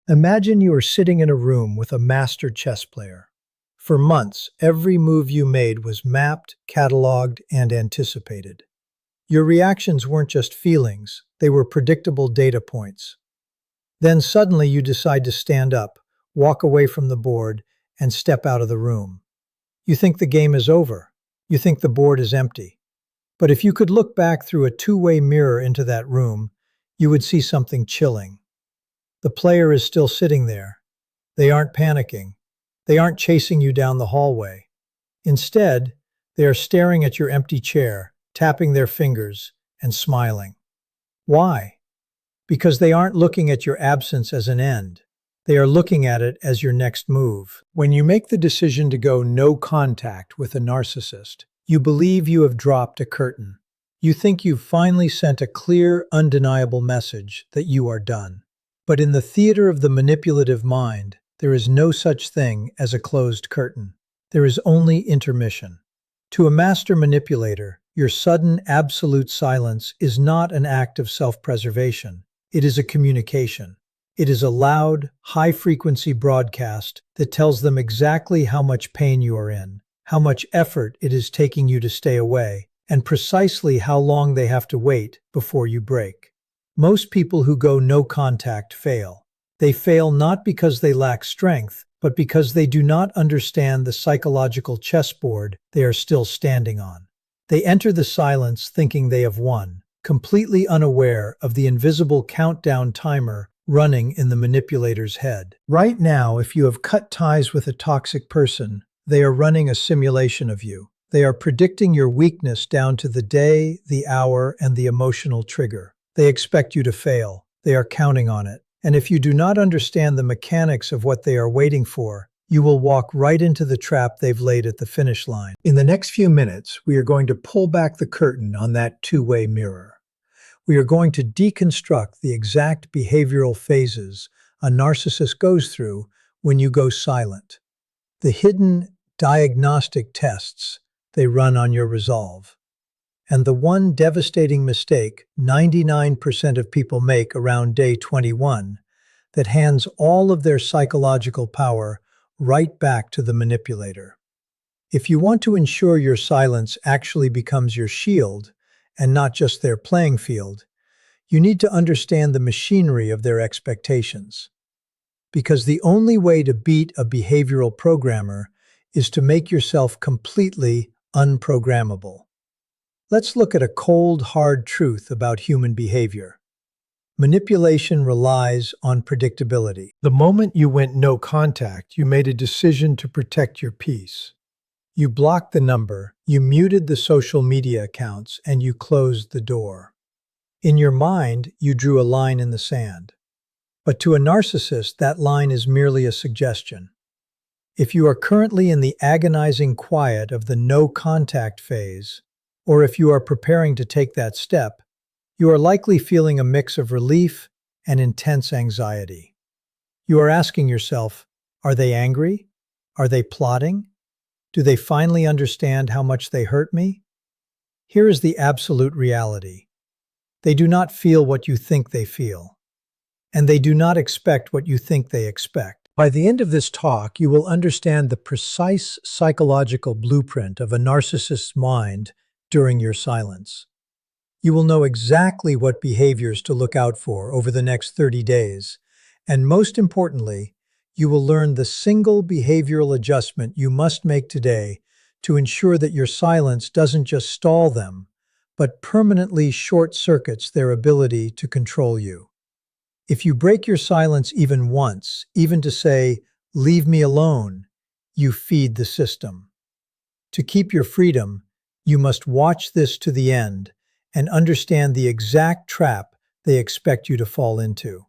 Imagine you are sitting in a room with a master chess player. For months, every move you made was mapped, cataloged, and anticipated. Your reactions weren't just feelings, they were predictable data points. Then suddenly you decide to stand up, walk away from the board, and step out of the room. You think the game is over. You think the board is empty. But if you could look back through a two-way mirror into that room, you would see something chilling. The player is still sitting there. They aren't panicking. They aren't chasing you down the hallway. Instead, they are staring at your empty chair, tapping their fingers, and smiling. Why? Because they aren't looking at your absence as an end. They are looking at it as your next move. When you make the decision to go no contact with a narcissist, you believe you have dropped a curtain. You think you've finally sent a clear, undeniable message that you are done. But in the theater of the manipulative mind, there is no such thing as a closed curtain. There is only intermission. To a master manipulator, your sudden, absolute silence is not an act of self-preservation. It is a communication. It is a loud, high-frequency broadcast that tells them exactly how much pain you are in, how much effort it is taking you to stay away, and precisely how long they have to wait before you break. Most people who go no contact fail. They fail not because they lack strength, but because they do not understand the psychological chessboard they are still standing on. They enter the silence thinking they have won, completely unaware of the invisible countdown timer running in the manipulator's head. Right now, if you have cut ties with a toxic person, they are running a simulation of you. They are predicting your weakness down to the day, the hour, and the emotional trigger. They expect you to fail. They are counting on it. And if you do not understand the mechanics of what they are waiting for, you will walk right into the trap they've laid at the finish line. In the next few minutes, we are going to pull back the curtain on that two-way mirror. We are going to deconstruct the exact behavioral phases a narcissist goes through when you go silent. The hidden diagnostic tests they run on your resolve. And the one devastating mistake 99% of people make around day 21 that hands all of their psychological power right back to the manipulator. If you want to ensure your silence actually becomes your shield and not just their playing field, you need to understand the machinery of their expectations. Because the only way to beat a behavioral programmer is to make yourself completely unprogrammable. Let's look at a cold, hard truth about human behavior. Manipulation relies on predictability. The moment you went no contact, you made a decision to protect your peace. You blocked the number, you muted the social media accounts, and you closed the door. In your mind, you drew a line in the sand. But to a narcissist, that line is merely a suggestion. If you are currently in the agonizing quiet of the no contact phase, or if you are preparing to take that step, you are likely feeling a mix of relief and intense anxiety. You are asking yourself, are they angry? Are they plotting? Do they finally understand how much they hurt me? Here is the absolute reality. They do not feel what you think they feel, and they do not expect what you think they expect. By the end of this talk, you will understand the precise psychological blueprint of a narcissist's mind during your silence. You will know exactly what behaviors to look out for over the next 30 days, and most importantly, you will learn the single behavioral adjustment you must make today to ensure that your silence doesn't just stall them, but permanently short-circuits their ability to control you. If you break your silence even once, even to say, "Leave me alone," you feed the system. To keep your freedom, you must watch this to the end and understand the exact trap they expect you to fall into.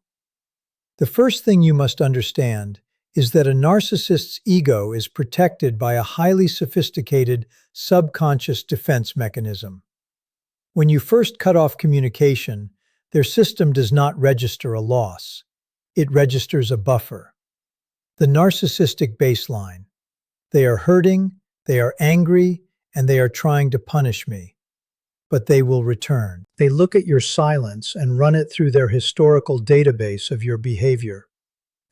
The first thing you must understand is that a narcissist's ego is protected by a highly sophisticated subconscious defense mechanism. When you first cut off communication, their system does not register a loss. It registers a buffer. The narcissistic baseline. They are hurting, they are angry, and they are trying to punish me. But they will return. They look at your silence and run it through their historical database of your behavior.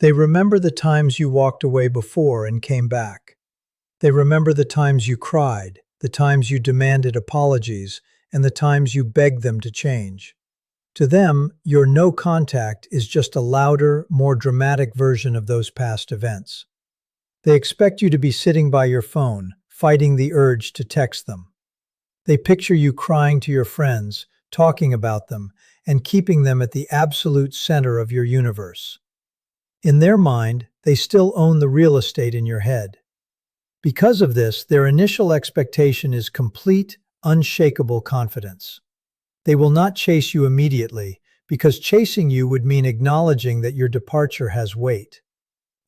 They remember the times you walked away before and came back. They remember the times you cried, the times you demanded apologies, and the times you begged them to change. To them, your no contact is just a louder, more dramatic version of those past events. They expect you to be sitting by your phone, fighting the urge to text them. They picture you crying to your friends, talking about them, and keeping them at the absolute center of your universe. In their mind, they still own the real estate in your head. Because of this, their initial expectation is complete, unshakable confidence. They will not chase you immediately, because chasing you would mean acknowledging that your departure has weight.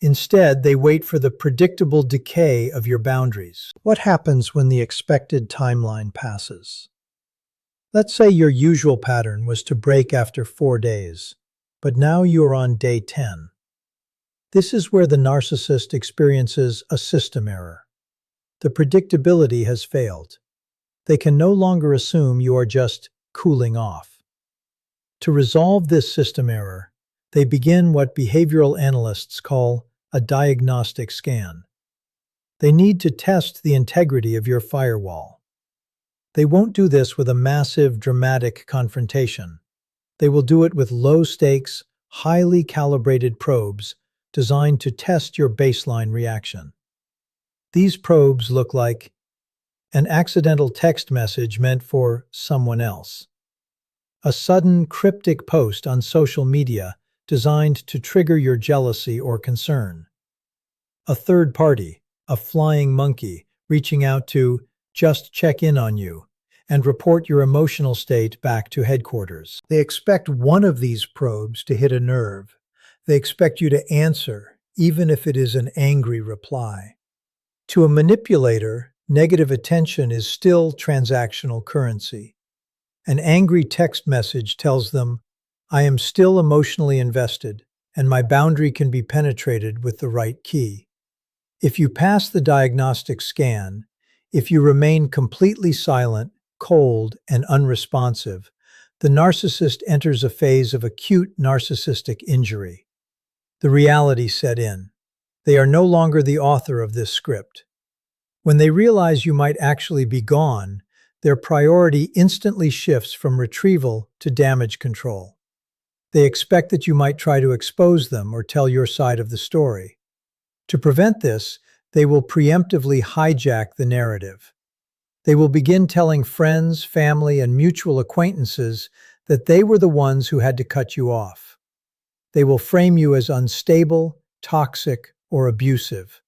Instead, they wait for the predictable decay of your boundaries. What happens when the expected timeline passes? Let's say your usual pattern was to break after 4 days, but now you're on day 10. This is where the narcissist experiences a system error. The predictability has failed. They can no longer assume you are just cooling off. To resolve this system error, they begin what behavioral analysts call a diagnostic scan. They need to test the integrity of your firewall. They won't do this with a massive, dramatic confrontation. They will do it with low-stakes, highly calibrated probes designed to test your baseline reaction. These probes look like an accidental text message meant for someone else, a sudden cryptic post on social media designed to trigger your jealousy or concern, a third party, a flying monkey, reaching out to just check in on you and report your emotional state back to headquarters. They expect one of these probes to hit a nerve. They expect you to answer, even if it is an angry reply. To a manipulator, negative attention is still transactional currency. An angry text message tells them, "I am still emotionally invested, and my boundary can be penetrated with the right key." If you pass the diagnostic scan, if you remain completely silent, cold, and unresponsive, the narcissist enters a phase of acute narcissistic injury. The reality set in. They are no longer the author of this script. When they realize you might actually be gone, their priority instantly shifts from retrieval to damage control. They expect that you might try to expose them or tell your side of the story. To prevent this, they will preemptively hijack the narrative. They will begin telling friends, family, and mutual acquaintances that they were the ones who had to cut you off. They will frame you as unstable, toxic, or abusive.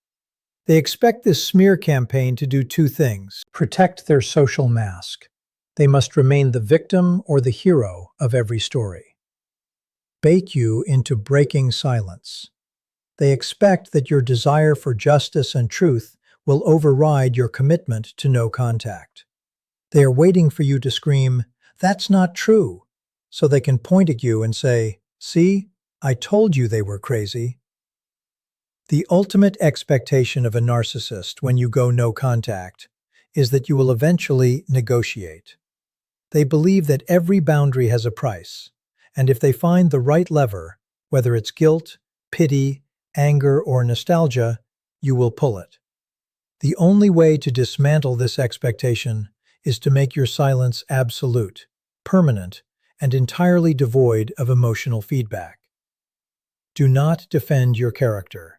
They expect this smear campaign to do two things: protect their social mask. They must remain the victim or the hero of every story. Bait you into breaking silence. They expect that your desire for justice and truth will override your commitment to no contact. They are waiting for you to scream, "That's not true," so they can point at you and say, "See, I told you they were crazy." The ultimate expectation of a narcissist when you go no contact is that you will eventually negotiate. They believe that every boundary has a price, and if they find the right lever, whether it's guilt, pity, anger, or nostalgia, you will pull it. The only way to dismantle this expectation is to make your silence absolute, permanent, and entirely devoid of emotional feedback. Do not defend your character.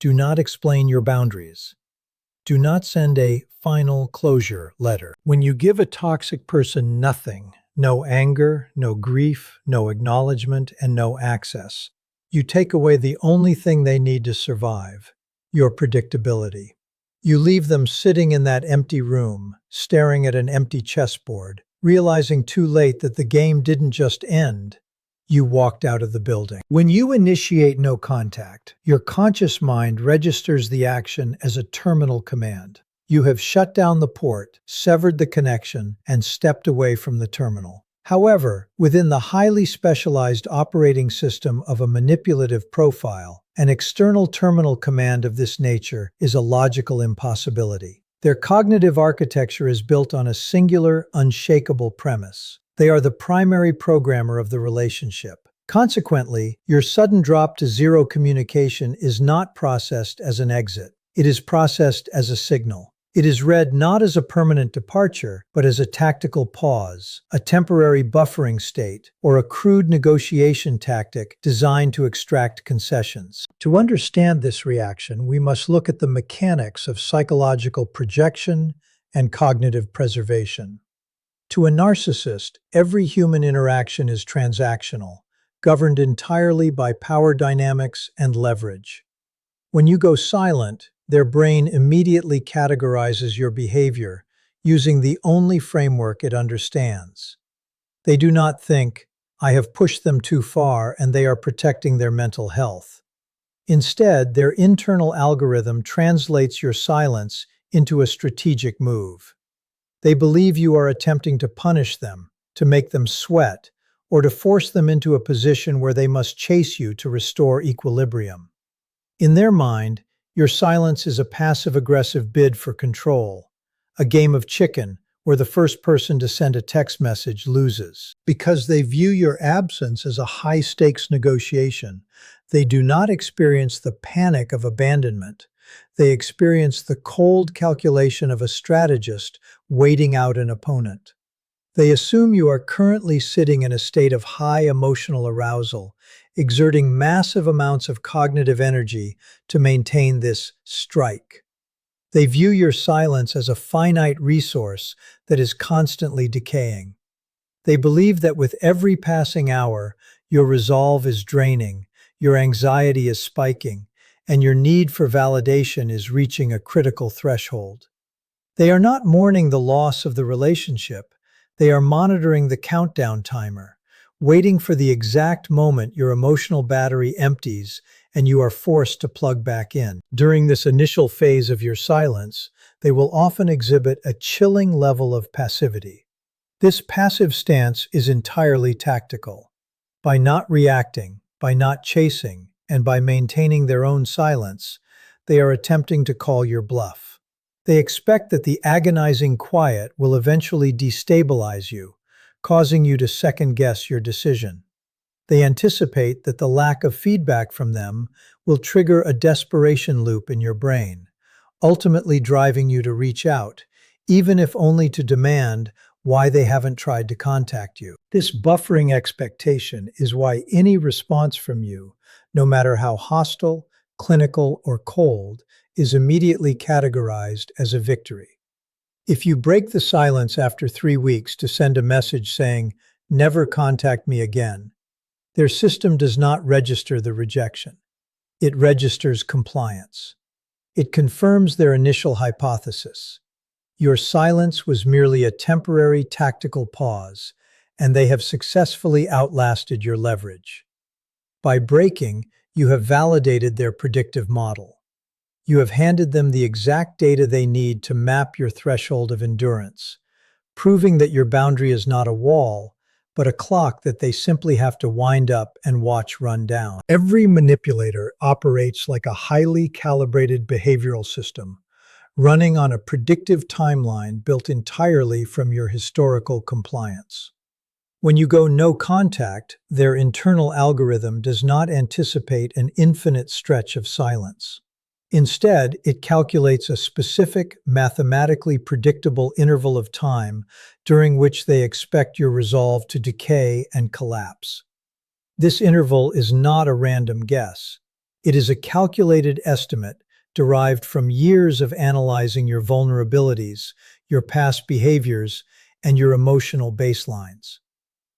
Do not explain your boundaries. Do not send a final closure letter. When you give a toxic person nothing, no anger, no grief, no acknowledgement, and no access, you take away the only thing they need to survive, your predictability. You leave them sitting in that empty room, staring at an empty chessboard, realizing too late that the game didn't just end. You walked out of the building. When you initiate no contact, your conscious mind registers the action as a terminal command. You have shut down the port, severed the connection, and stepped away from the terminal. However, within the highly specialized operating system of a manipulative profile, an external terminal command of this nature is a logical impossibility. Their cognitive architecture is built on a singular, unshakable premise. They are the primary programmer of the relationship. Consequently, your sudden drop to zero communication is not processed as an exit. It is processed as a signal. It is read not as a permanent departure, but as a tactical pause, a temporary buffering state, or a crude negotiation tactic designed to extract concessions. To understand this reaction, we must look at the mechanics of psychological projection and cognitive preservation. To a narcissist, every human interaction is transactional, governed entirely by power dynamics and leverage. When you go silent, their brain immediately categorizes your behavior using the only framework it understands. They do not think, "I have pushed them too far and they are protecting their mental health." Instead, their internal algorithm translates your silence into a strategic move. They believe you are attempting to punish them, to make them sweat, or to force them into a position where they must chase you to restore equilibrium. In their mind, your silence is a passive-aggressive bid for control, a game of chicken where the first person to send a text message loses. Because they view your absence as a high-stakes negotiation, they do not experience the panic of abandonment. They experience the cold calculation of a strategist waiting out an opponent. They assume you are currently sitting in a state of high emotional arousal, exerting massive amounts of cognitive energy to maintain this strike. They view your silence as a finite resource that is constantly decaying. They believe that with every passing hour, your resolve is draining, your anxiety is spiking, and your need for validation is reaching a critical threshold. They are not mourning the loss of the relationship. They are monitoring the countdown timer, waiting for the exact moment your emotional battery empties and you are forced to plug back in. During this initial phase of your silence, they will often exhibit a chilling level of passivity. This passive stance is entirely tactical. By not reacting, by not chasing, and by maintaining their own silence, they are attempting to call your bluff. They expect that the agonizing quiet will eventually destabilize you, causing you to second-guess your decision. They anticipate that the lack of feedback from them will trigger a desperation loop in your brain, ultimately driving you to reach out, even if only to demand why they haven't tried to contact you. This buffering expectation is why any response from you, no matter how hostile, clinical, or cold, is immediately categorized as a victory. If you break the silence after 3 weeks to send a message saying, "Never contact me again," their system does not register the rejection. It registers compliance. It confirms their initial hypothesis. Your silence was merely a temporary tactical pause, and they have successfully outlasted your leverage. By breaking, you have validated their predictive model. You have handed them the exact data they need to map your threshold of endurance, proving that your boundary is not a wall, but a clock that they simply have to wind up and watch run down. Every manipulator operates like a highly calibrated behavioral system, running on a predictive timeline built entirely from your historical compliance. When you go no contact, their internal algorithm does not anticipate an infinite stretch of silence. Instead, it calculates a specific, mathematically predictable interval of time during which they expect your resolve to decay and collapse. This interval is not a random guess. It is a calculated estimate derived from years of analyzing your vulnerabilities, your past behaviors, and your emotional baselines.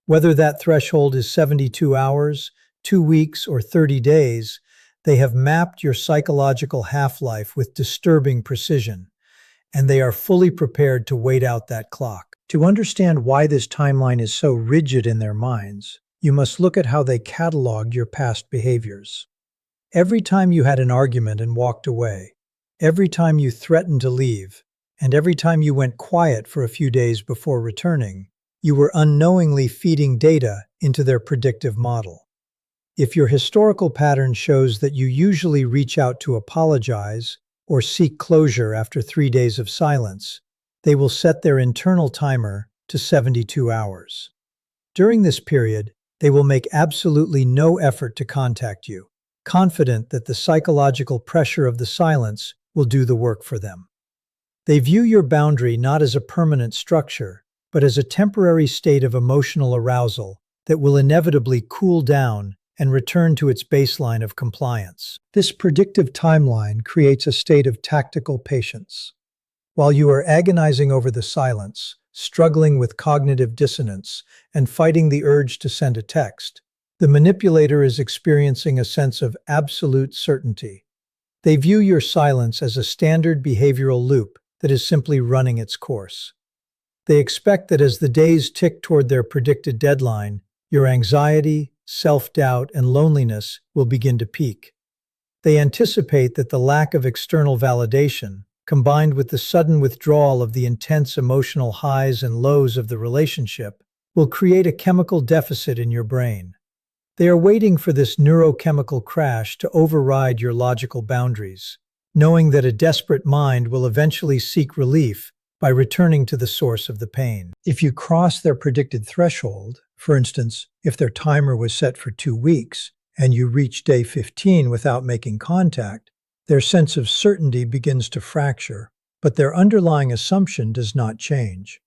Whether that threshold is 72 hours, 2 weeks, or 30 days, they have mapped your psychological half-life with disturbing precision, and they are fully prepared to wait out that clock. To understand why this timeline is so rigid in their minds, you must look at how they cataloged your past behaviors. Every time you had an argument and walked away, every time you threatened to leave, and every time you went quiet for a few days before returning, you were unknowingly feeding data into their predictive model. If your historical pattern shows that you usually reach out to apologize or seek closure after 3 days of silence, they will set their internal timer to 72 hours. During this period, They will make absolutely no effort to contact you, confident that the psychological pressure of the silence will do the work for them. They view your boundary not as a permanent structure, but as a temporary state of emotional arousal that will inevitably cool down and return to its baseline of compliance. This predictive timeline creates a state of tactical patience. While you are agonizing over the silence, struggling with cognitive dissonance, and fighting the urge to send a text, the manipulator is experiencing a sense of absolute certainty. They view your silence as a standard behavioral loop that is simply running its course. They expect that as the days tick toward their predicted deadline, your anxiety, self-doubt, and loneliness will begin to peak. They anticipate that the lack of external validation, combined with the sudden withdrawal of the intense emotional highs and lows of the relationship, will create a chemical deficit in your brain. They are waiting for this neurochemical crash to override your logical boundaries, knowing that a desperate mind will eventually seek relief by returning to the source of the pain. If you cross their predicted threshold, for instance, if their timer was set for 2 weeks, and you reach day 15 without making contact, their sense of certainty begins to fracture, but their underlying assumption does not change.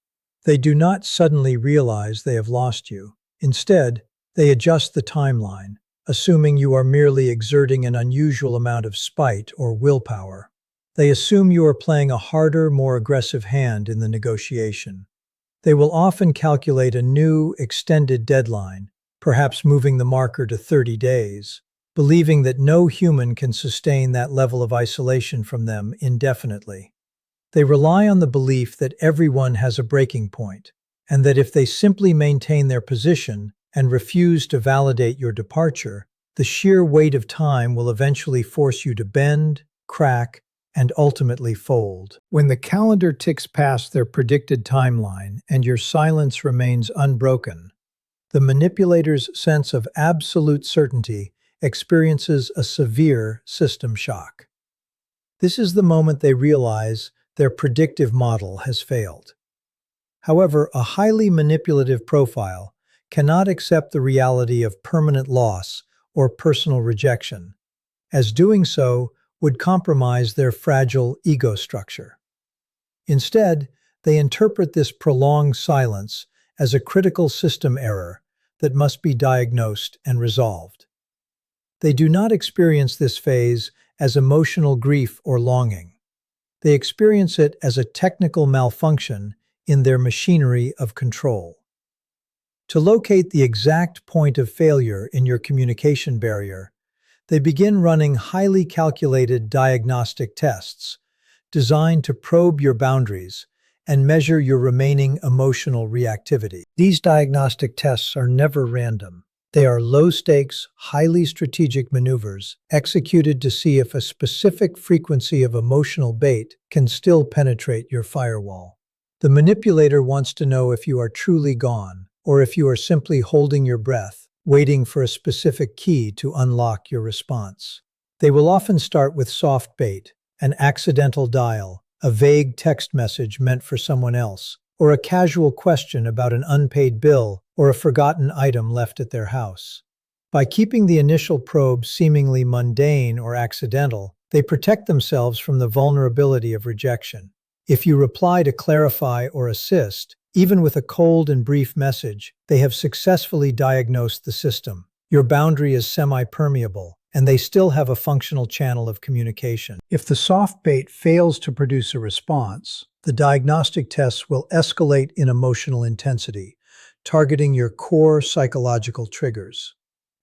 They do not suddenly realize they have lost you. Instead, they adjust the timeline, assuming you are merely exerting an unusual amount of spite or willpower. They assume you are playing a harder, more aggressive hand in the negotiation. They will often calculate a new, extended deadline, perhaps moving the marker to 30 days, believing that no human can sustain that level of isolation from them indefinitely. They rely on the belief that everyone has a breaking point, and that if they simply maintain their position and refuse to validate your departure, the sheer weight of time will eventually force you to bend, crack, and ultimately fold. When the calendar ticks past their predicted timeline and your silence remains unbroken, the manipulator's sense of absolute certainty experiences a severe system shock. This is the moment they realize their predictive model has failed. However, a highly manipulative profile cannot accept the reality of permanent loss or personal rejection, as doing so would compromise their fragile ego structure. Instead, they interpret this prolonged silence as a critical system error that must be diagnosed and resolved. They do not experience this phase as emotional grief or longing. They experience it as a technical malfunction in their machinery of control. To locate the exact point of failure in your communication barrier, they begin running highly calculated diagnostic tests designed to probe your boundaries and measure your remaining emotional reactivity. These diagnostic tests are never random. They are low-stakes, highly strategic maneuvers executed to see if a specific frequency of emotional bait can still penetrate your firewall. The manipulator wants to know if you are truly gone, or if you are simply holding your breath, waiting for a specific key to unlock your response. They will often start with soft bait, an accidental dial, a vague text message meant for someone else, or a casual question about an unpaid bill or a forgotten item left at their house. By keeping the initial probe seemingly mundane or accidental, they protect themselves from the vulnerability of rejection. If you reply to clarify or assist, even with a cold and brief message, they have successfully diagnosed the system. Your boundary is semi-permeable, and they still have a functional channel of communication. If the soft bait fails to produce a response, the diagnostic tests will escalate in emotional intensity, targeting your core psychological triggers.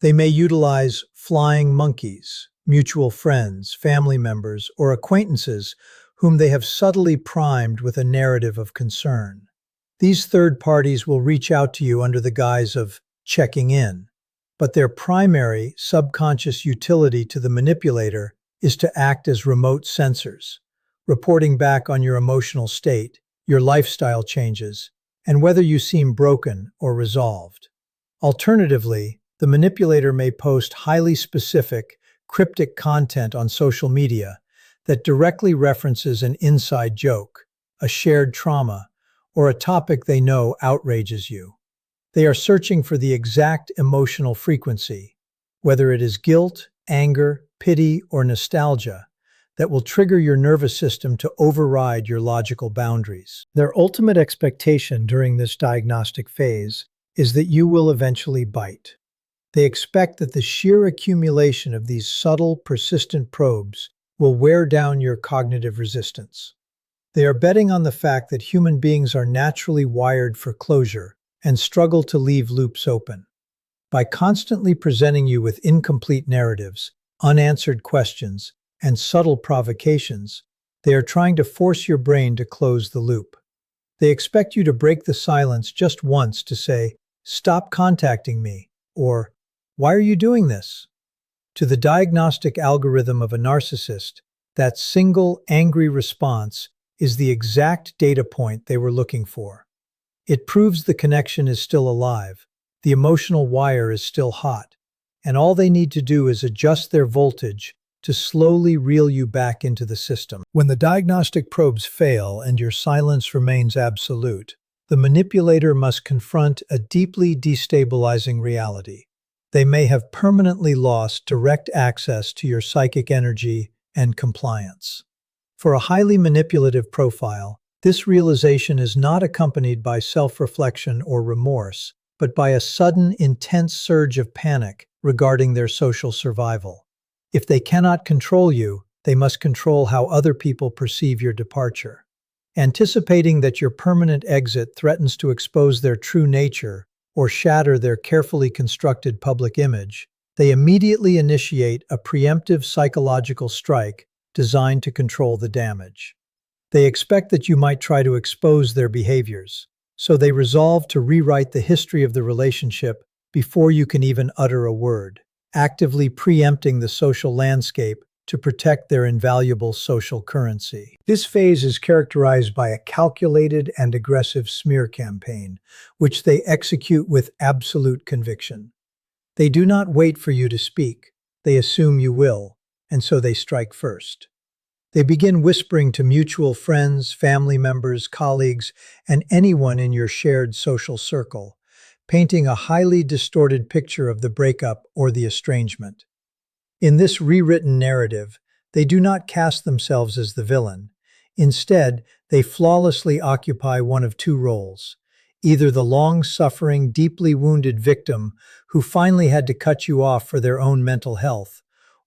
They may utilize flying monkeys, mutual friends, family members, or acquaintances whom they have subtly primed with a narrative of concern. These third parties will reach out to you under the guise of checking in, but their primary subconscious utility to the manipulator is to act as remote sensors, reporting back on your emotional state, your lifestyle changes, and whether you seem broken or resolved. Alternatively, the manipulator may post highly specific, cryptic content on social media that directly references an inside joke, a shared trauma, or a topic they know outrages you. They are searching for the exact emotional frequency, whether it is guilt, anger, pity, or nostalgia, that will trigger your nervous system to override your logical boundaries. Their ultimate expectation during this diagnostic phase is that you will eventually bite. They expect that the sheer accumulation of these subtle, persistent probes will wear down your cognitive resistance. They are betting on the fact that human beings are naturally wired for closure and struggle to leave loops open. By constantly presenting you with incomplete narratives, unanswered questions, and subtle provocations, they are trying to force your brain to close the loop. They expect you to break the silence just once to say, "Stop contacting me," or "Why are you doing this?" To the diagnostic algorithm of a narcissist, that single, angry response is the exact data point they were looking for. It proves the connection is still alive, the emotional wire is still hot, and all they need to do is adjust their voltage to slowly reel you back into the system. When the diagnostic probes fail and your silence remains absolute, the manipulator must confront a deeply destabilizing reality. They may have permanently lost direct access to your psychic energy and compliance. For a highly manipulative profile, this realization is not accompanied by self-reflection or remorse, but by a sudden, intense surge of panic regarding their social survival. If they cannot control you, they must control how other people perceive your departure. Anticipating that your permanent exit threatens to expose their true nature or shatter their carefully constructed public image, they immediately initiate a preemptive psychological strike designed to control the damage. They expect that you might try to expose their behaviors, so they resolve to rewrite the history of the relationship before you can even utter a word, actively preempting the social landscape to protect their invaluable social currency. This phase is characterized by a calculated and aggressive smear campaign, which they execute with absolute conviction. They do not wait for you to speak, they assume you will, and so they strike first. They begin whispering to mutual friends, family members, colleagues, and anyone in your shared social circle, painting a highly distorted picture of the breakup or the estrangement. In this rewritten narrative, they do not cast themselves as the villain. Instead, they flawlessly occupy one of two roles: either the long-suffering, deeply wounded victim who finally had to cut you off for their own mental health,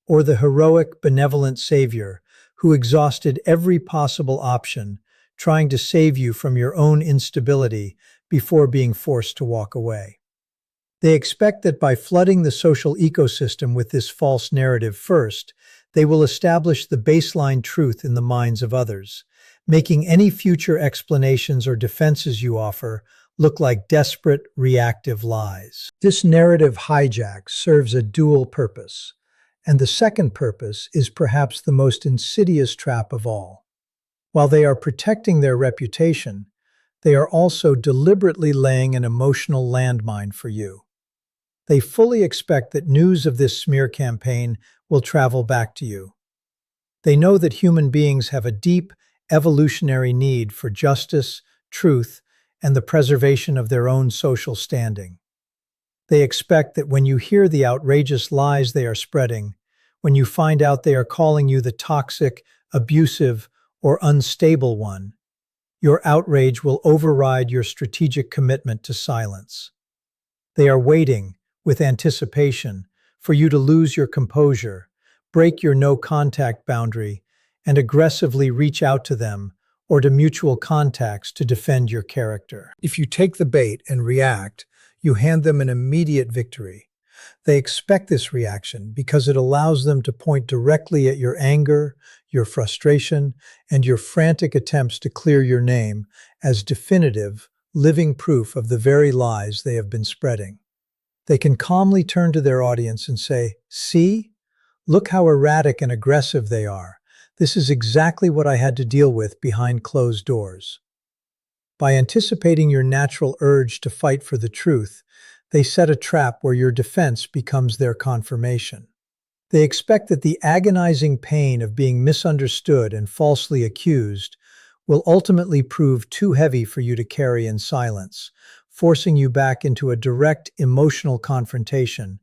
or the heroic, benevolent savior who exhausted every possible option, trying to save you from your own instability before being forced to walk away. They expect that by flooding the social ecosystem with this false narrative first, they will establish the baseline truth in the minds of others, making any future explanations or defenses you offer look like desperate, reactive lies. This narrative hijack serves a dual purpose, and the second purpose is perhaps the most insidious trap of all. While they are protecting their reputation, they are also deliberately laying an emotional landmine for you. They fully expect that news of this smear campaign will travel back to you. They know that human beings have a deep, evolutionary need for justice, truth, and the preservation of their own social standing. They expect that when you hear the outrageous lies they are spreading, when you find out they are calling you the toxic, abusive, or unstable one, your outrage will override your strategic commitment to silence. They are waiting, with anticipation, for you to lose your composure, break your no-contact boundary, and aggressively reach out to them or to mutual contacts to defend your character. If you take the bait and react, you hand them an immediate victory. They expect this reaction because it allows them to point directly at your anger, your frustration, and your frantic attempts to clear your name as definitive, living proof of the very lies they have been spreading. They can calmly turn to their audience and say, "See? Look how erratic and aggressive they are. This is exactly what I had to deal with behind closed doors." By anticipating your natural urge to fight for the truth, they set a trap where your defense becomes their confirmation. They expect that the agonizing pain of being misunderstood and falsely accused will ultimately prove too heavy for you to carry in silence, forcing you back into a direct emotional confrontation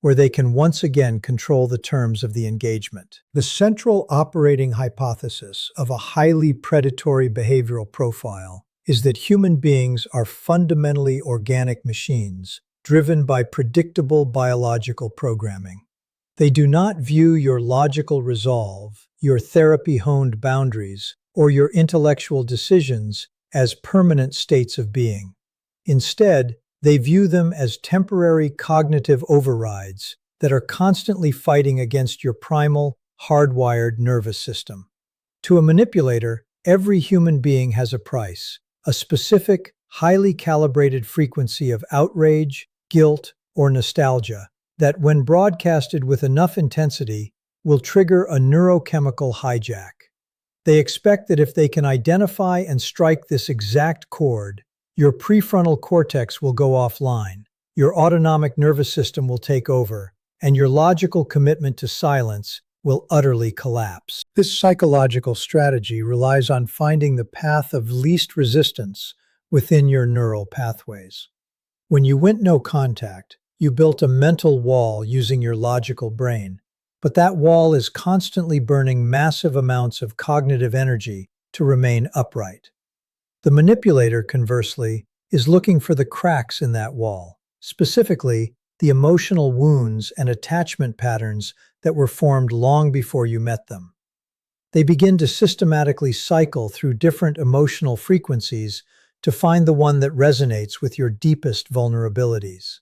where they can once again control the terms of the engagement. The central operating hypothesis of a highly predatory behavioral profile is that human beings are fundamentally organic machines, driven by predictable biological programming. They do not view your logical resolve, your therapy-honed boundaries, or your intellectual decisions as permanent states of being. Instead, they view them as temporary cognitive overrides that are constantly fighting against your primal, hardwired nervous system. To a manipulator, every human being has a price, a specific, highly calibrated frequency of outrage, guilt, or nostalgia that, when broadcasted with enough intensity, will trigger a neurochemical hijack. They expect that if they can identify and strike this exact chord, your prefrontal cortex will go offline, your autonomic nervous system will take over, and your logical commitment to silence will utterly collapse. This psychological strategy relies on finding the path of least resistance within your neural pathways. When you went no contact, you built a mental wall using your logical brain, but that wall is constantly burning massive amounts of cognitive energy to remain upright. The manipulator, conversely, is looking for the cracks in that wall, specifically the emotional wounds and attachment patterns that were formed long before you met them. They begin to systematically cycle through different emotional frequencies to find the one that resonates with your deepest vulnerabilities.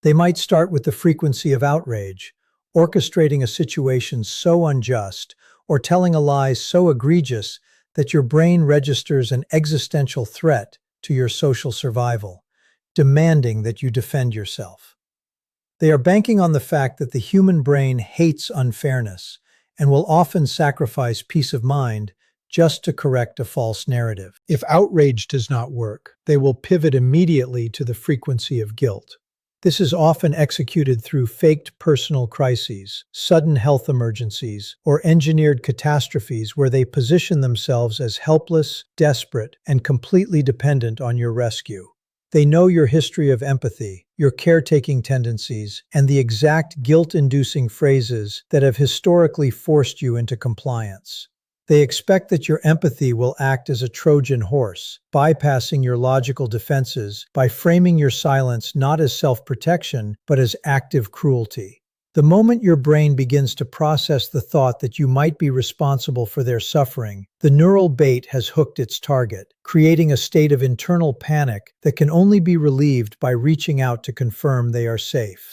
They might start with the frequency of outrage, orchestrating a situation so unjust or telling a lie so egregious that your brain registers an existential threat to your social survival, demanding that you defend yourself. They are banking on the fact that the human brain hates unfairness and will often sacrifice peace of mind just to correct a false narrative. If outrage does not work, they will pivot immediately to the frequency of guilt. This is often executed through faked personal crises, sudden health emergencies, or engineered catastrophes where they position themselves as helpless, desperate, and completely dependent on your rescue. They know your history of empathy, your caretaking tendencies, and the exact guilt-inducing phrases that have historically forced you into compliance. They expect that your empathy will act as a Trojan horse, bypassing your logical defenses by framing your silence not as self-protection, but as active cruelty. The moment your brain begins to process the thought that you might be responsible for their suffering, the neural bait has hooked its target, creating a state of internal panic that can only be relieved by reaching out to confirm they are safe.